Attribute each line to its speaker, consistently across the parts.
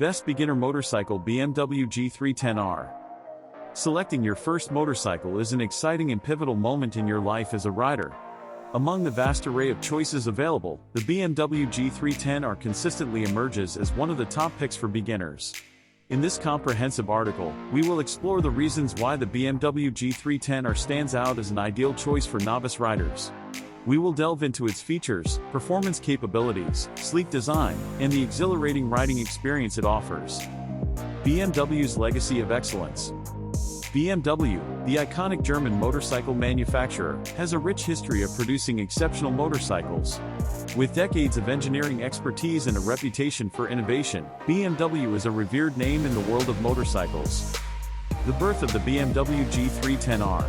Speaker 1: Best beginner motorcycle BMW G310R. Selecting your first motorcycle is an exciting and pivotal moment in your life as a rider. Among the vast array of choices available, the BMW G310R consistently emerges as one of the top picks for beginners. In this comprehensive article, we will explore the reasons why the BMW G310R stands out as an ideal choice for novice riders. We will delve into its features, performance capabilities, sleek design, and the exhilarating riding experience it offers. BMW's legacy of excellence. BMW, the iconic German motorcycle manufacturer, has a rich history of producing exceptional motorcycles. With decades of engineering expertise and a reputation for innovation, BMW is a revered name in the world of motorcycles. The birth of the BMW G310R.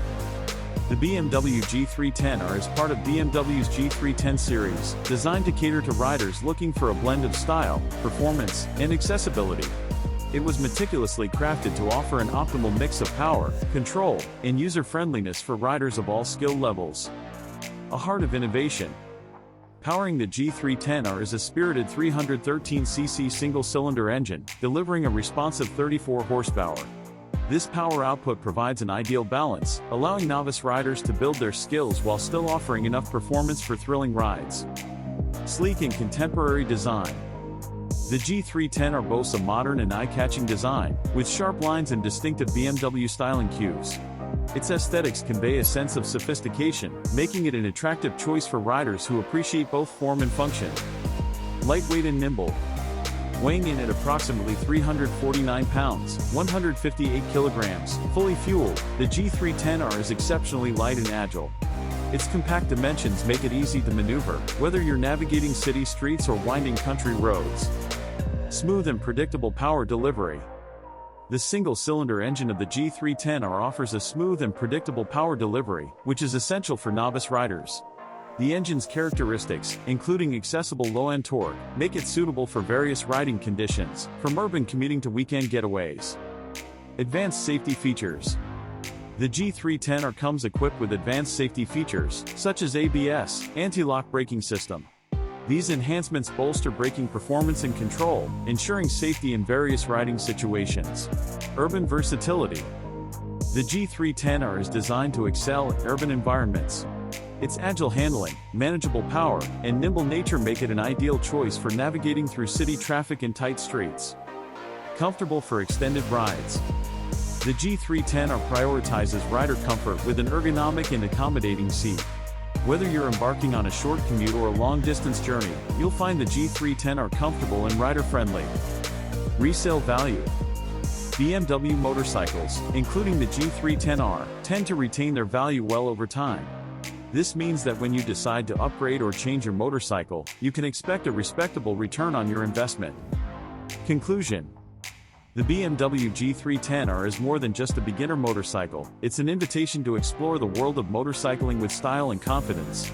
Speaker 1: The BMW G310R is part of BMW's G310 series, designed to cater to riders looking for a blend of style, performance, and accessibility. It was meticulously crafted to offer an optimal mix of power, control, and user-friendliness for riders of all skill levels. A heart of innovation. Powering the G310R is a spirited 313cc single-cylinder engine, delivering a responsive 34 horsepower. This power output provides an ideal balance, allowing novice riders to build their skills while still offering enough performance for thrilling rides. Sleek and contemporary design. The G310R boasts a modern and eye-catching design, with sharp lines and distinctive BMW styling cues. Its aesthetics convey a sense of sophistication, making it an attractive choice for riders who appreciate both form and function. Lightweight and nimble. Weighing in at approximately 349 pounds, 158 kilograms, fully fueled, the G310R is exceptionally light and agile. Its compact dimensions make it easy to maneuver, whether you're navigating city streets or winding country roads. Smooth and predictable power delivery. The single-cylinder engine of the G310R offers a smooth and predictable power delivery, which is essential for novice riders. The engine's characteristics, including accessible low-end torque, make it suitable for various riding conditions, from urban commuting to weekend getaways. Advanced safety features. The G310R comes equipped with advanced safety features, such as ABS, anti-lock braking system. These enhancements bolster braking performance and control, ensuring safety in various riding situations. Urban versatility. The G310R is designed to excel in urban environments. Its agile handling, manageable power, and nimble nature make it an ideal choice for navigating through city traffic and tight streets. Comfortable for extended rides. The G310R prioritizes rider comfort with an ergonomic and accommodating seat. Whether you're embarking on a short commute or a long-distance journey, you'll find the G310R comfortable and rider-friendly. Resale value. BMW motorcycles, including the G310R, tend to retain their value well over time. This means that when you decide to upgrade or change your motorcycle, you can expect a respectable return on your investment. Conclusion. The BMW G310R is more than just a beginner motorcycle, it's an invitation to explore the world of motorcycling with style and confidence.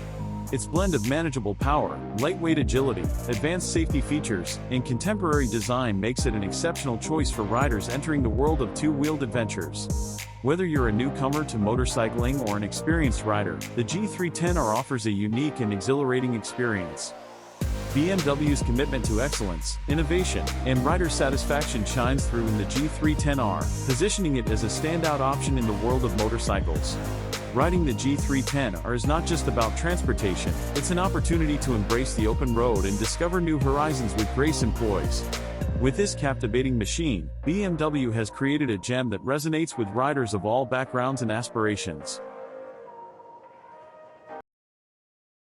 Speaker 1: Its blend of manageable power, lightweight agility, advanced safety features, and contemporary design makes it an exceptional choice for riders entering the world of two-wheeled adventures. Whether you're a newcomer to motorcycling or an experienced rider, the G310R offers a unique and exhilarating experience. BMW's commitment to excellence, innovation, and rider satisfaction shines through in the G310R, positioning it as a standout option in the world of motorcycles. Riding the G310R is not just about transportation, it's an opportunity to embrace the open road and discover new horizons with grace and poise. With this captivating machine, BMW has created a gem that resonates with riders of all backgrounds and aspirations.